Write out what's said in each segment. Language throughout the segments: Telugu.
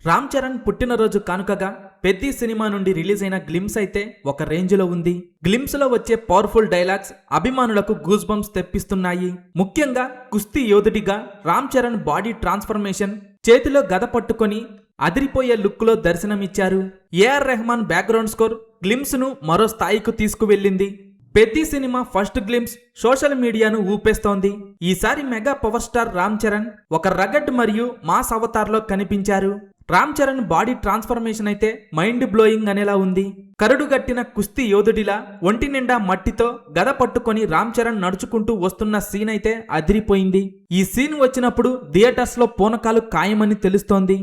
రామ్ చరణ్ పుట్టినరోజు కానుకగా పెద్ది సినిమా నుండి రిలీజ్ అయిన గ్లిమ్స్ అయితే ఒక రేంజ్లో ఉంది. గ్లిమ్స్ లో వచ్చే పవర్ఫుల్ డైలాగ్స్ అభిమానులకు గూస్ బంప్స్ తెప్పిస్తున్నాయి. ముఖ్యంగా కుస్తీ యోధుడిగా రామ్ చరణ్ బాడీ ట్రాన్స్ఫర్మేషన్, చేతిలో గద పట్టుకొని అదిరిపోయే లుక్ లో దర్శనమిచ్చారు. A R Rahman background score glimpse ను మరో స్థాయికి తీసుకువెళ్ళింది. Peddi cinema first glimpse social మీడియాను ఊపేస్తోంది. ఈసారి mega power star Ram Charan ఒక రగడ్ మరియు మాస్ అవతార్లో కనిపించారు. రామ్ చరణ్ బాడీ ట్రాన్స్ఫర్మేషన్ అయితే మైండ్ బ్లోయింగ్ అనేలా ఉంది. కరుడుగట్టిన కుస్తీ యోధుడిలా ఒంటి నిండా మట్టితో గద పట్టుకొని రామ్ చరణ్ నడుచుకుంటూ వస్తున్న సీన్ అయితే అదిరిపోయింది. ఈ సీన్ వచ్చినప్పుడు థియేటర్స్ లో పూనకాలు ఖాయమని తెలుస్తోంది.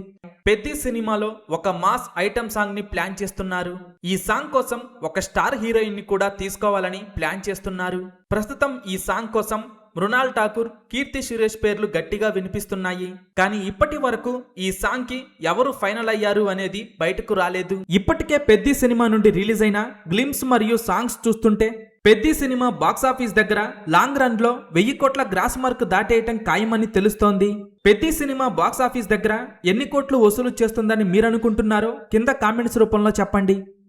పెద్ది సినిమాలో ఒక మాస్ ఐటమ్ సాంగ్ ని ప్లాన్ చేస్తున్నారు. ఈ సాంగ్ కోసం ఒక స్టార్ హీరోయిన్ ని కూడా తీసుకోవాలని ప్లాన్ చేస్తున్నారు. ప్రస్తుతం ఈ సాంగ్ కోసం మృణాల్ ఠాకూర్, కీర్తి సురేష్ పేర్లు గట్టిగా వినిపిస్తున్నాయి. కానీ ఇప్పటి వరకు ఈ సాంగ్ కి ఎవరు ఫైనల్ అయ్యారు అనేది బయటకు రాలేదు. ఇప్పటికే పెద్ది సినిమా నుండి రిలీజ్ అయిన గ్లిమ్స్ మరియు సాంగ్స్ చూస్తుంటే పెద్ది సినిమా బాక్సాఫీస్ దగ్గర లాంగ్ రన్ లో 1000 కోట్ల గ్రాస్ మార్క్ దాటేయటం ఖాయమని తెలుస్తోంది. పెద్ది సినిమా బాక్సాఫీస్ దగ్గర ఎన్ని కోట్లు వసూలు చేస్తుందని మీరనుకుంటున్నారో కింద కామెంట్స్ రూపంలో చెప్పండి.